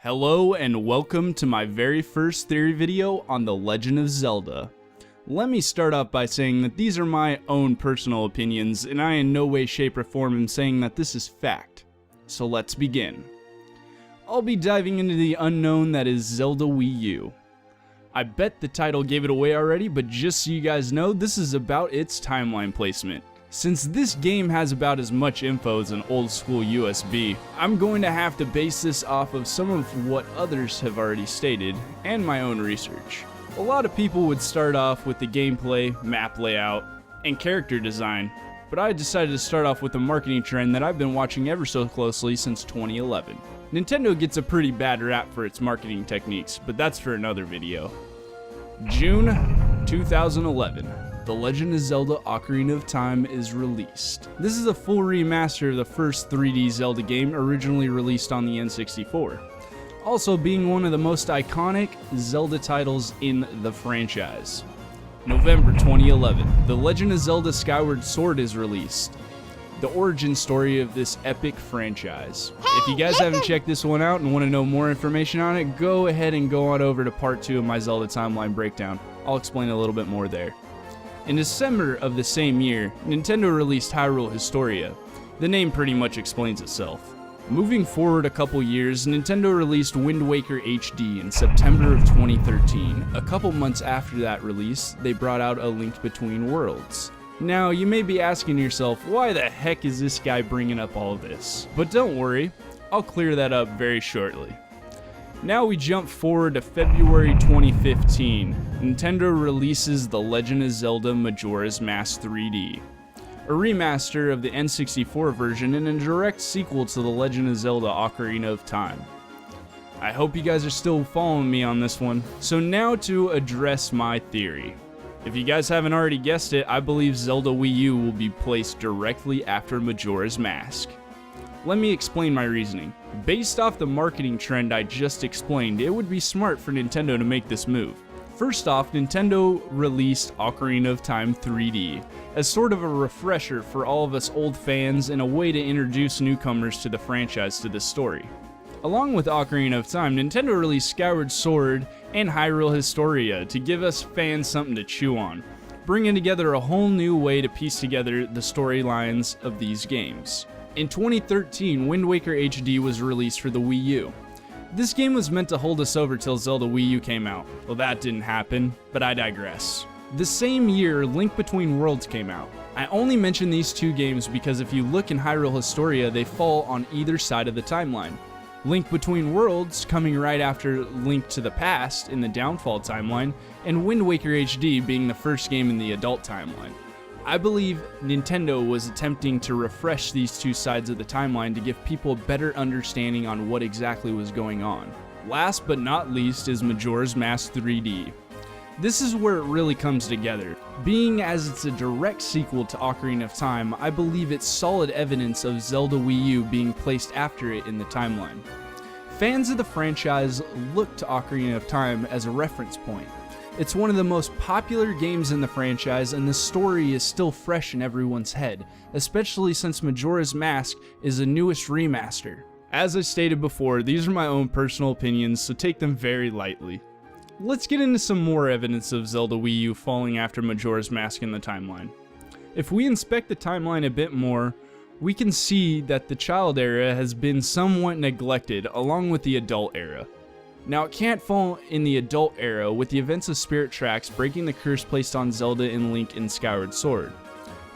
Hello and welcome to my very first theory video on The Legend of Zelda. Let me start off by saying that these are my own personal opinions, and I in no way, shape, or form am saying that this is fact. So let's begin. I'll be diving into the unknown that is Zelda Wii U. I bet the title gave it away already, but just so you guys know, this is about its timeline placement. Since this game has about as much info as an old school USB, I'm going to have to base this off of some of what others have already stated, and my own research. A lot of people would start off with the gameplay, map layout, and character design, but I decided to start off with a marketing trend that I've been watching ever so closely since 2011. Nintendo gets a pretty bad rap for its marketing techniques, but that's for another video. June 2011. The Legend of Zelda Ocarina of Time is released. This is a full remaster of the first 3D Zelda game originally released on the N64, also being one of the most iconic Zelda titles in the franchise. November 2011, The Legend of Zelda Skyward Sword is released, the origin story of this epic franchise. If you guys haven't checked this one out and want to know more information on it, go ahead and go on over to part 2 of my Zelda timeline breakdown. I'll explain a little bit more there. In December of the same year, Nintendo released Hyrule Historia. The name pretty much explains itself. Moving forward a couple years, Nintendo released Wind Waker HD in September of 2013. A couple months after that release, they brought out A Link Between Worlds. Now, you may be asking yourself, why the heck is this guy bringing up all this? But don't worry, I'll clear that up very shortly. Now we jump forward to February 2015. Nintendo releases The Legend of Zelda Majora's Mask 3D, a remaster of the N64 version and a direct sequel to The Legend of Zelda Ocarina of Time. I hope you guys are still following me on this one. So now to address my theory. If you guys haven't already guessed it, I believe Zelda Wii U will be placed directly after Majora's Mask. Let me explain my reasoning. Based off the marketing trend I just explained, it would be smart for Nintendo to make this move. First off, Nintendo released Ocarina of Time 3D as sort of a refresher for all of us old fans and a way to introduce newcomers to the franchise to this story. Along with Ocarina of Time, Nintendo released Skyward Sword and Hyrule Historia to give us fans something to chew on, bringing together a whole new way to piece together the storylines of these games. In 2013, Wind Waker HD was released for the Wii U. This game was meant to hold us over till Zelda Wii U came out. Well, that didn't happen, but I digress. The same year, Link Between Worlds came out. I only mention these two games because if you look in Hyrule Historia, they fall on either side of the timeline. Link Between Worlds coming right after Link to the Past in the Downfall timeline, and Wind Waker HD being the first game in the adult timeline. I believe Nintendo was attempting to refresh these two sides of the timeline to give people a better understanding on what exactly was going on. Last but not least is Majora's Mask 3D. This is where it really comes together. Being as it's a direct sequel to Ocarina of Time, I believe it's solid evidence of Zelda Wii U being placed after it in the timeline. Fans of the franchise look to Ocarina of Time as a reference point. It's one of the most popular games in the franchise, and the story is still fresh in everyone's head, especially since Majora's Mask is the newest remaster. As I stated before, these are my own personal opinions, so take them very lightly. Let's get into some more evidence of Zelda Wii U falling after Majora's Mask in the timeline. If we inspect the timeline a bit more, we can see that the child era has been somewhat neglected along with the adult era. Now, it can't fall in the adult era with the events of Spirit Tracks breaking the curse placed on Zelda and Link in Skyward Sword.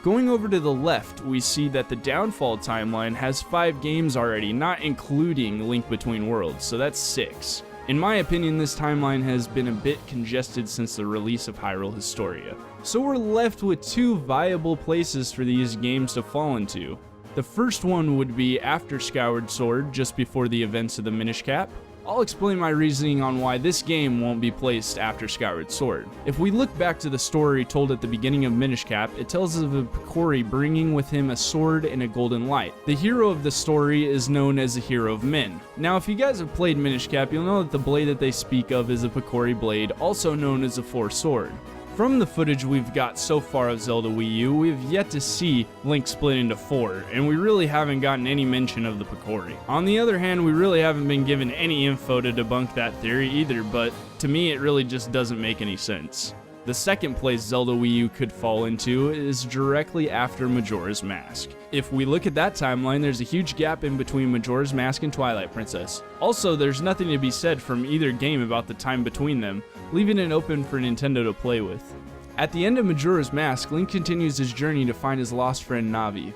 Going over to the left, we see that the Downfall timeline has 5 games already, not including Link Between Worlds, so that's 6. In my opinion, this timeline has been a bit congested since the release of Hyrule Historia. So we're left with 2 viable places for these games to fall into. The first one would be after Skyward Sword, just before the events of the Minish Cap. I'll explain my reasoning on why this game won't be placed after Skyward Sword. If we look back to the story told at the beginning of Minish Cap, it tells of a Picori bringing with him a sword and a golden light. The hero of the story is known as the Hero of Men. Now, if you guys have played Minish Cap, you'll know that the blade that they speak of is a Picori blade, also known as a Four Sword. From the footage we've got so far of Zelda Wii U, we've yet to see Link split into 4, and we really haven't gotten any mention of the Picori. On the other hand, we really haven't been given any info to debunk that theory either, but to me it really just doesn't make any sense. The second place Zelda Wii U could fall into is directly after Majora's Mask. If we look at that timeline, there's a huge gap in between Majora's Mask and Twilight Princess. Also, there's nothing to be said from either game about the time between them, leaving it open for Nintendo to play with. At the end of Majora's Mask, Link continues his journey to find his lost friend Navi.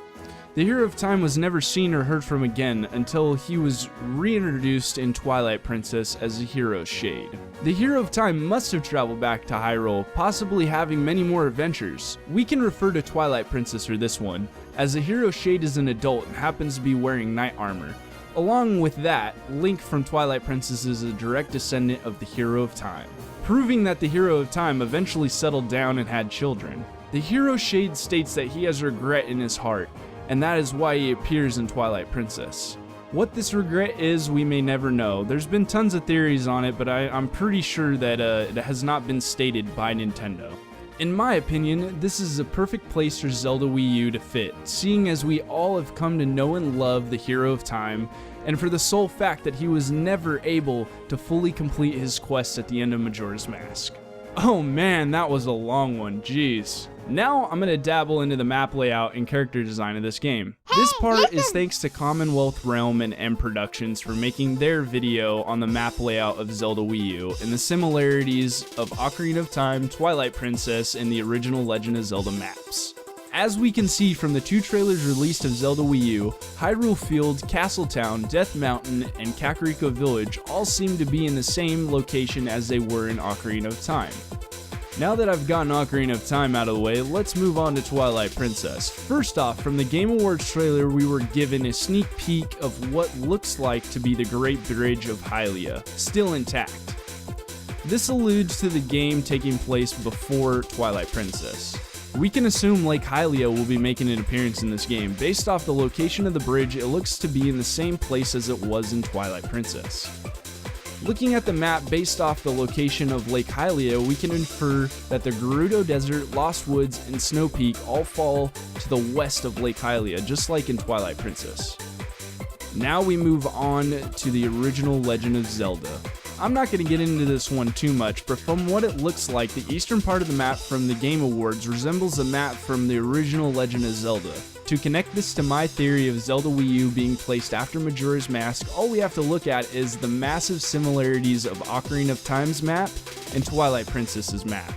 The Hero of Time was never seen or heard from again until he was reintroduced in Twilight Princess as a Hero Shade. The Hero of Time must have traveled back to Hyrule, possibly having many more adventures. We can refer to Twilight Princess for this one, as the Hero Shade is an adult and happens to be wearing knight armor. Along with that, Link from Twilight Princess is a direct descendant of the Hero of Time, proving that the Hero of Time eventually settled down and had children. The Hero Shade states that he has regret in his heart, and that is why he appears in Twilight Princess. What this regret is, we may never know. There's been tons of theories on it, but I'm pretty sure that it has not been stated by Nintendo. In my opinion, this is a perfect place for Zelda Wii U to fit, seeing as we all have come to know and love the Hero of Time, and for the sole fact that he was never able to fully complete his quest at the end of Majora's Mask. Oh man, that was a long one, jeez. Now I'm going to dabble into the map layout and character design of this game. This part is thanks to Common Wealth Realm and M.Productions for making their video on the map layout of Zelda Wii U and the similarities of Ocarina of Time, Twilight Princess, and the original Legend of Zelda maps. As we can see from the 2 trailers released of Zelda Wii U, Hyrule Field, Castletown, Death Mountain, and Kakariko Village all seem to be in the same location as they were in Ocarina of Time. Now that I've gotten Ocarina of Time out of the way, let's move on to Twilight Princess. First off, from the Game Awards trailer, we were given a sneak peek of what looks like to be the Great Bridge of Hylia, still intact. This alludes to the game taking place before Twilight Princess. We can assume Lake Hylia will be making an appearance in this game. Based off the location of the bridge, it looks to be in the same place as it was in Twilight Princess. Looking at the map based off the location of Lake Hylia, we can infer that the Gerudo Desert, Lost Woods, and Snow Peak all fall to the west of Lake Hylia, just like in Twilight Princess. Now we move on to the original Legend of Zelda. I'm not going to get into this one too much, but from what it looks like, the eastern part of the map from the Game Awards resembles a map from the original Legend of Zelda. To connect this to my theory of Zelda Wii U being placed after Majora's Mask, all we have to look at is the massive similarities of Ocarina of Time's map and Twilight Princess's map,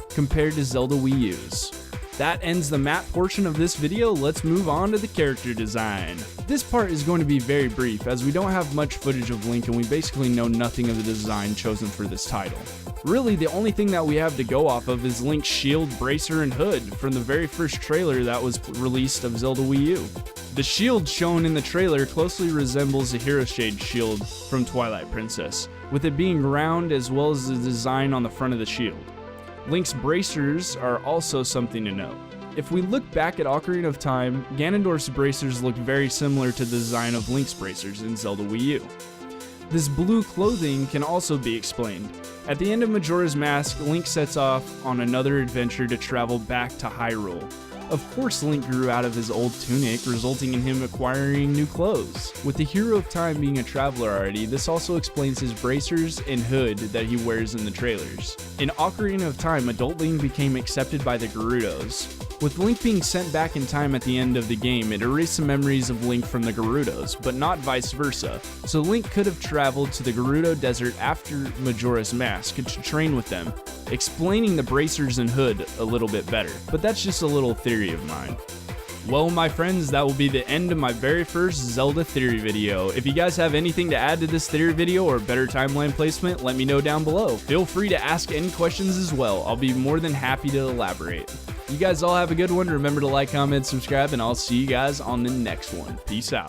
compared to Zelda Wii U's. That ends the map portion of this video. Let's move on to the character design. This part is going to be very brief, as we don't have much footage of Link and we basically know nothing of the design chosen for this title. Really, the only thing that we have to go off of is Link's shield, bracer, and hood from the very first trailer that was released of Zelda Wii U. The shield shown in the trailer closely resembles the Hero Shade shield from Twilight Princess, with it being round as well as the design on the front of the shield. Link's bracers are also something to note. If we look back at Ocarina of Time, Ganondorf's bracers look very similar to the design of Link's bracers in Zelda Wii U. This blue clothing can also be explained. At the end of Majora's Mask, Link sets off on another adventure to travel back to Hyrule. Of course, Link grew out of his old tunic, resulting in him acquiring new clothes. With the Hero of Time being a traveler already, this also explains his bracers and hood that he wears in the trailers. In Ocarina of Time, adult Link became accepted by the Gerudos. With Link being sent back in time at the end of the game, it erased some memories of Link from the Gerudos, but not vice versa. So Link could have traveled to the Gerudo Desert after Majora's Mask to train with them, explaining the bracers and hood a little bit better. But that's just a little theory of mine. Well, my friends, that will be the end of my very first Zelda Theory video. If you guys have anything to add to this theory video or better timeline placement, let me know down below. Feel free to ask any questions as well. I'll be more than happy to elaborate. You guys all have a good one. Remember to like, comment, subscribe, and I'll see you guys on the next one. Peace out.